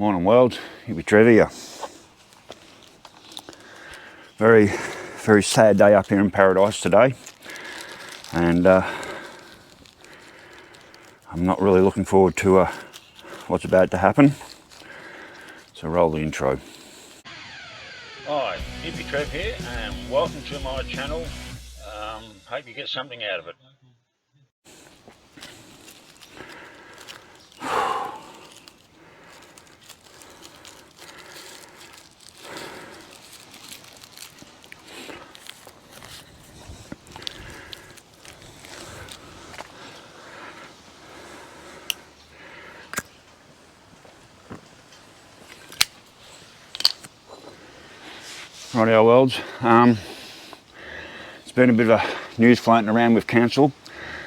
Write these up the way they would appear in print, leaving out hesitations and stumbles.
Morning world, here with Trevor here. Very sad day up here in paradise today, and I'm not really looking forward to what's about to happen. So roll the intro. Hi, Hippie Trev here, and welcome to my channel. Hope you get something out of it. Rightio worlds, it's been a bit of a news floating around with council.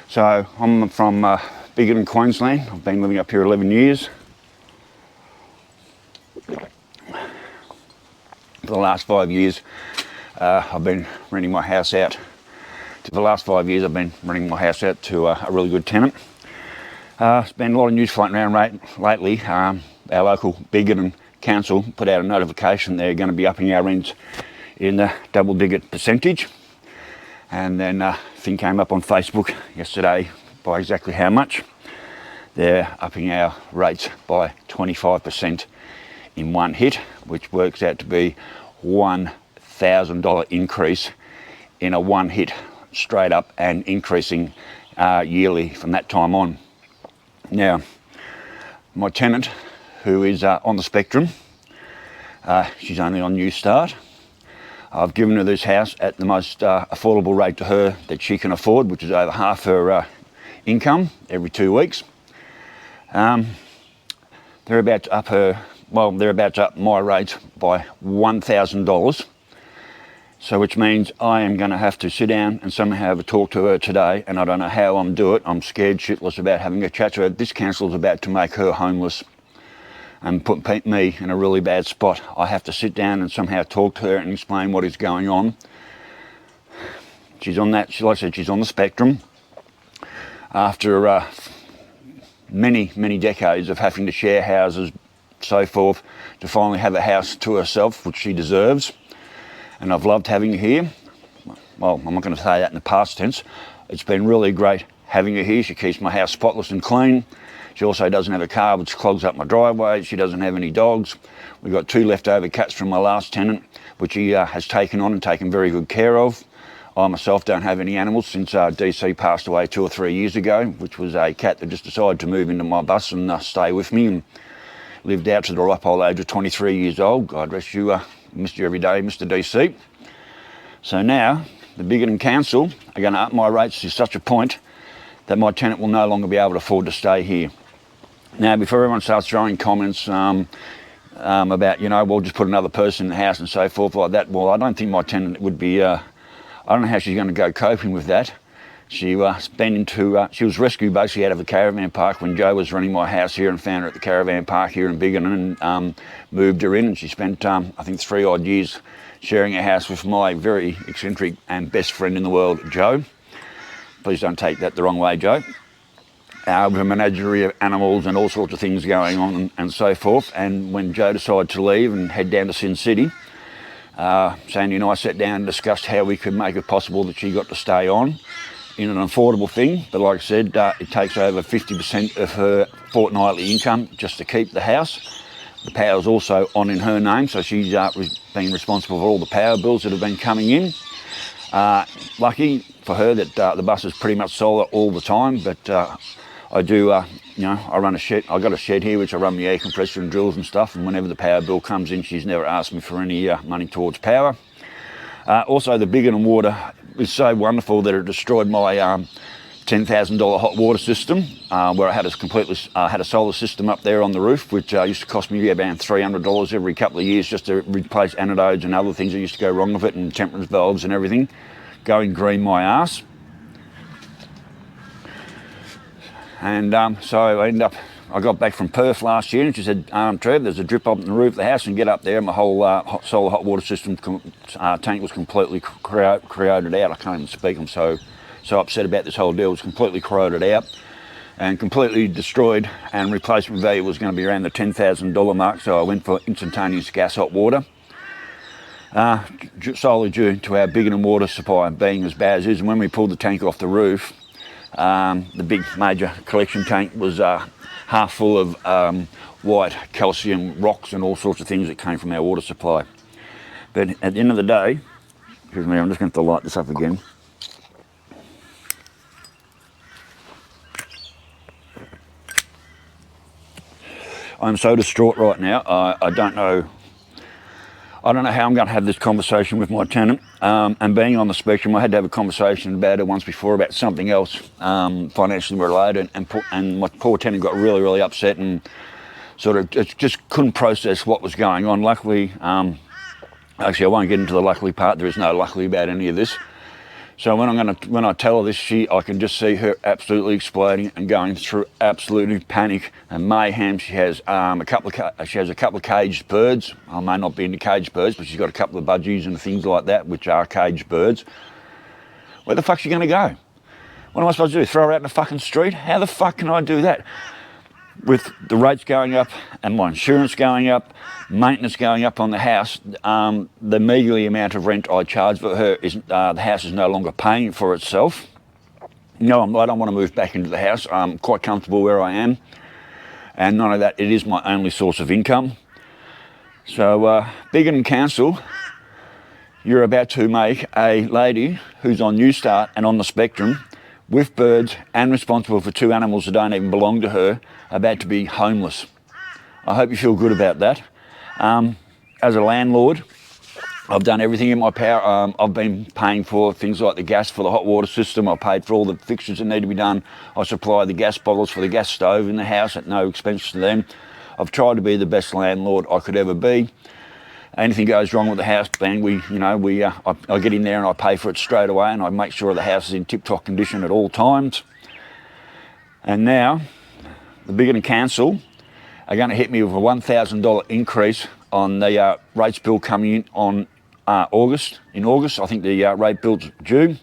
So I'm from Biggenden, Queensland. I've been living up here 11 years. For the last 5 years I've been renting my house out. For the last 5 years I've been renting my house out to a really good tenant. There's been a lot of news floating around lately. Our local Biggenden Council put out a notification they're going to be upping our rents in the double-digit percentage, and then thing came up on Facebook yesterday by exactly how much. They're upping our rates by 25% in one hit, which works out to be $1,000 increase in a one hit, straight up, and increasing yearly from that time on. Now, my tenant, who is on the spectrum, she's only on New Start. I've given her this house at the most affordable rate to her that she can afford, which is over half her income every 2 weeks. They're about to up my rate by $1,000. So which means I am going to have to sit down and somehow have a talk to her today, and I don't know how I'm do it. I'm scared shitless about having a chat to her. This council's about to make her homeless and put me in a really bad spot. I have to sit down and somehow talk to her and explain what is going on. She's on that, like I said, she's on the spectrum. After many decades of having to share houses, so forth, to finally have a house to herself, which she deserves. And I've loved having her here. Well, I'm not going to say that in the past tense. It's been really great having her here. She keeps my house spotless and clean. She also doesn't have a car which clogs up my driveway. She doesn't have any dogs. We've got 2 leftover cats from my last tenant, which he has taken on and taken very good care of. I myself don't have any animals since DC passed away 2 or 3 years ago, which was a cat that just decided to move into my bus and stay with me, and lived out to the ripe old age of 23 years old. God rest you, missed you every day, Mr. DC. So now, the Biggenden Council are going to up my rates to such a point that my tenant will no longer be able to afford to stay here. Now, before everyone starts throwing comments about, we'll just put another person in the house and so forth like that, well, I don't think my tenant would be, I don't know how she's going to go coping with that. She was rescued basically out of the caravan park when Joe was running my house here, and found her at the caravan park here in Biggenden, and moved her in, and she spent, I think, 3 odd years sharing a house with my very eccentric and best friend in the world, Joe. Please don't take that the wrong way, Joe. With a menagerie of animals and all sorts of things going on and so forth. And when Joe decided to leave and head down to Sin City, Sandy and I sat down and discussed how we could make it possible that she got to stay on in an affordable thing. But like I said, it takes over 50% of her fortnightly income just to keep the house. The power's also on in her name, so she's been responsible for all the power bills that have been coming in. Lucky for her that the bus is pretty much solar all the time, but I do, I run a shed. I've got a shed here which I run the air compressor and drills and stuff, and whenever the power bill comes in, she's never asked me for any money towards power. Also, the Biggenden water is so wonderful that it destroyed my $10,000 hot water system, where I had a solar system up there on the roof, which used to cost me about $300 every couple of years just to replace anodes and other things that used to go wrong with it, and temperance valves and everything. Going green my ass. And so I got back from Perth last year, and she said, Trev, there's a drip up in the roof of the house, and get up there. My whole solar hot water system tank was completely corroded out. I can't even speak. I'm so upset about this whole deal. It was completely corroded out. and completely destroyed, and replacement value was going to be around the $10,000 mark, so I went for instantaneous gas hot water. Solely due to our Biggenden water supply being as bad as it is. And when we pulled the tank off the roof, the big major collection tank was half full of white calcium rocks and all sorts of things that came from our water supply. But at the end of the day, excuse me, I'm just going to have to light this up again. I'm so distraught right now. I don't know how I'm going to have this conversation with my tenant. And being on the spectrum, I had to have a conversation about it once before about something else, financially related, and my poor tenant got really, really upset and sort of just couldn't process what was going on. Luckily, actually I won't get into the luckily part. There is no luckily about any of this. So when I tell her this, I can just see her absolutely exploding and going through absolutely panic and mayhem. She has a couple of caged birds. I may not be into caged birds, but she's got a couple of budgies and things like that, which are caged birds. Where the fuck's she going to go? What am I supposed to do? Throw her out in the fucking street? How the fuck can I do that? With the rates going up and my insurance going up, maintenance going up on the house, the meagre amount of rent I charge for her is the house is no longer paying for itself. No, I don't want to move back into the house. I'm quite comfortable where I am, and none of that. It is my only source of income. So, Biggenden Council, you're about to make a lady who's on New Start and on the spectrum, with birds and responsible for 2 animals that don't even belong to her, about to be homeless. I hope you feel good about that. As a landlord, I've done everything in my power. I've been paying for things like the gas for the hot water system. I paid for all the fixtures that need to be done. I supply the gas bottles for the gas stove in the house at no expense to them. I've tried to be the best landlord I could ever be. Anything goes wrong with the house, bang, I get in there and I pay for it straight away, and I make sure the house is in tip-top condition at all times. And now, the Biggenden Council are going to hit me with a $1,000 increase on the rates bill coming in on August. In August, I think the rate bill's due,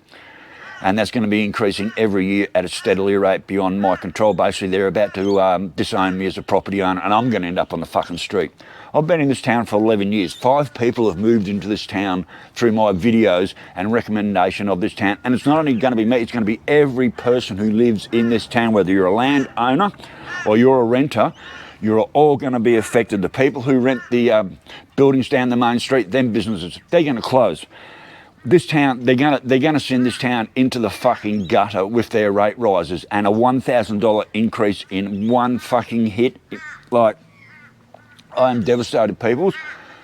and that's going to be increasing every year at a steadily rate beyond my control. Basically, they're about to disown me as a property owner, and I'm going to end up on the fucking street. I've been in this town for 11 years. 5 people have moved into this town through my videos and recommendation of this town. And it's not only going to be me, it's going to be every person who lives in this town, whether you're a landowner or you're a renter. You're all going to be affected. The people who rent the buildings down the main street, them businesses, they're going to close. This town, they're going to send this town into the fucking gutter with their rate rises, and a $1,000 increase in one fucking hit. Like, I am devastated, people.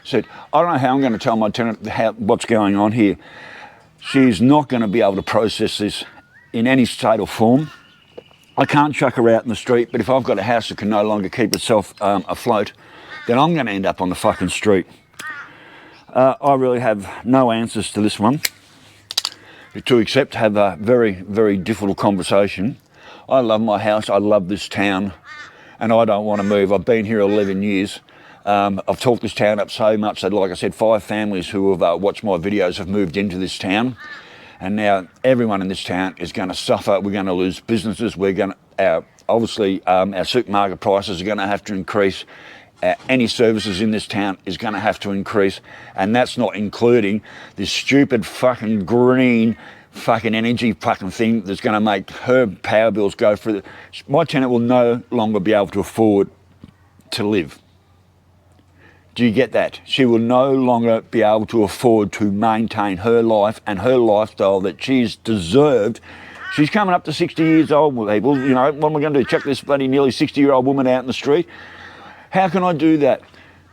Said, I don't know how I'm going to tell my tenant what's going on here. She's not going to be able to process this in any state or form. I can't chuck her out in the street, but if I've got a house that can no longer keep itself afloat, then I'm going to end up on the fucking street. I really have no answers to this one, to except have a very, very difficult conversation. I love my house, I love this town, and I don't want to move. I've been here 11 years. I've talked this town up so much that, like I said, 5 families who have watched my videos have moved into this town. And now everyone in this town is going to suffer. We're going to lose businesses. Obviously, our supermarket prices are going to have to increase. Any services in this town is going to have to increase. And that's not including this stupid fucking green fucking energy fucking thing that's going to make her power bills go through. My tenant will no longer be able to afford to live. Do you get that? She will no longer be able to afford to maintain her life and her lifestyle that she's deserved. She's coming up to 60 years old, people. You know, what am I going to do? Chuck this bloody nearly 60-year-old woman out in the street? How can I do that?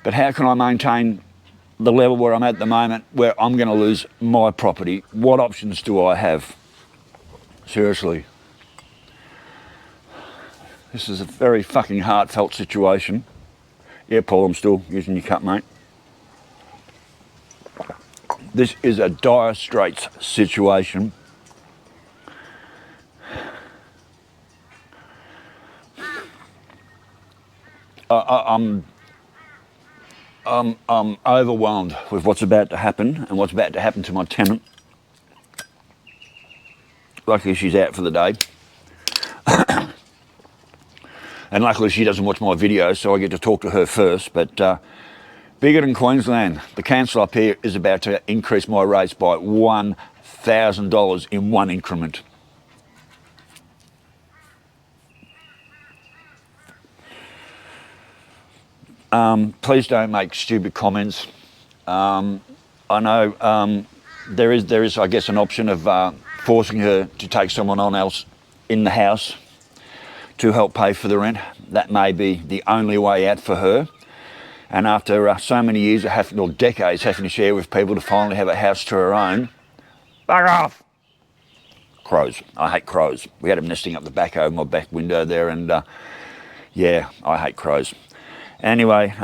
But how can I maintain the level where I'm at the moment, where I'm going to lose my property? What options do I have? Seriously. This is a very fucking heartfelt situation. Yeah, Paul, I'm still using your cup, mate. This is a dire straits situation. I'm overwhelmed with what's about to happen and what's about to happen to my tenant. Luckily, she's out for the day. And luckily she doesn't watch my videos, so I get to talk to her first. But Biggenden, Queensland, the council up here is about to increase my rates by $1,000 in one increment. Please don't make stupid comments. I know there is, I guess, an option of forcing her to take someone on else in the house to help pay for the rent. That may be the only way out for her. And after so many years of having, or decades, having to share with people to finally have a house to her own, bugger off! Crows. I hate crows. We had them nesting up the back over my back window there, and yeah, I hate crows. Anyway,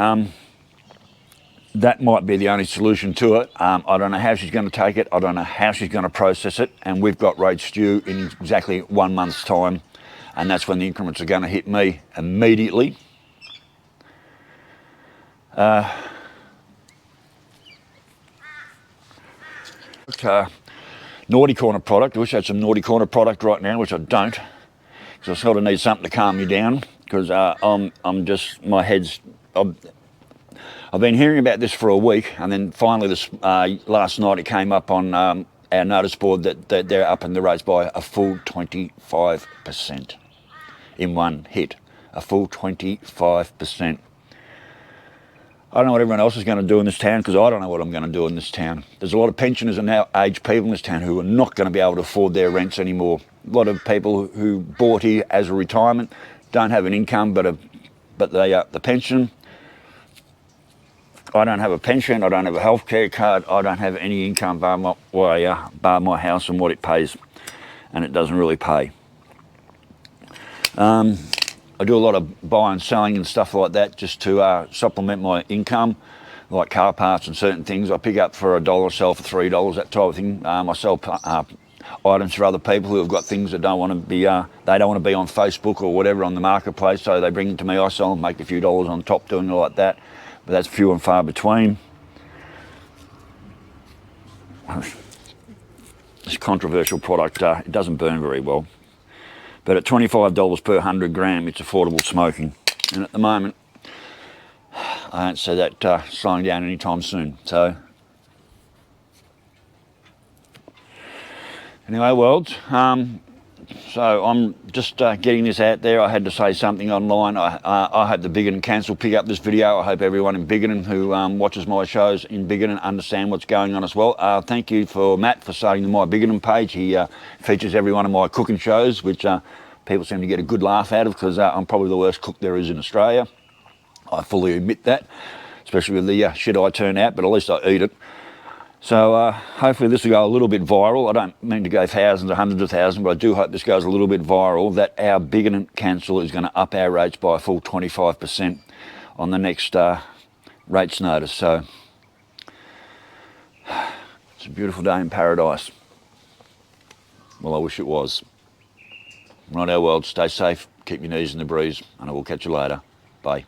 that might be the only solution to it. I don't know how she's going to take it. I don't know how she's going to process it. And we've got rates due in exactly 1 month's time. And that's when the increments are going to hit me immediately. Naughty Corner product. I wish I had some Naughty Corner product right now, which I don't. Because I sort of need something to calm me down. Because I'm just, my head's... I've been hearing about this for a week, and then finally this last night it came up on our notice board that they're upping the rates by a full 25% in one hit. A full 25%. I don't know what everyone else is going to do in this town, because I don't know what I'm going to do in this town. There's a lot of pensioners and now aged people in this town who are not going to be able to afford their rents anymore. A lot of people who bought here as a retirement don't have an income but the pension. I don't have a pension, I don't have a healthcare card, I don't have any income bar my house and what it pays, and it doesn't really pay. I do a lot of buying and selling and stuff like that just to supplement my income, like car parts and certain things. I pick up for $1, sell for $3, that type of thing. I sell items for other people who have got things that don't want to be, they don't want to be on Facebook or whatever on the marketplace, so they bring them to me, I sell them, make a few dollars on top doing it like that. But that's few and far between. This controversial product, it doesn't burn very well. But at $25 per 100 gram, it's affordable smoking. And at the moment, I don't see that slowing down anytime soon. So, anyway, world. So I'm just getting this out there. I had to say something online. I hope the Biggenden Council pick up this video. I hope everyone in Biggenden who watches my shows in Biggenden understand what's going on as well. Thank you for Matt for starting the My Biggenden page. He features every one of my cooking shows, which people seem to get a good laugh out of, because I'm probably the worst cook there is in Australia. I fully admit that, especially with the shit I turn out, but at least I eat it. So hopefully this will go a little bit viral. I don't mean to go thousands or hundreds of thousands, but I do hope this goes a little bit viral, that our Biggenden Council is going to up our rates by a full 25% on the next rates notice. So it's a beautiful day in paradise. Well, I wish it was. Right, our world, stay safe, keep your knees in the breeze, and I will catch you later. Bye.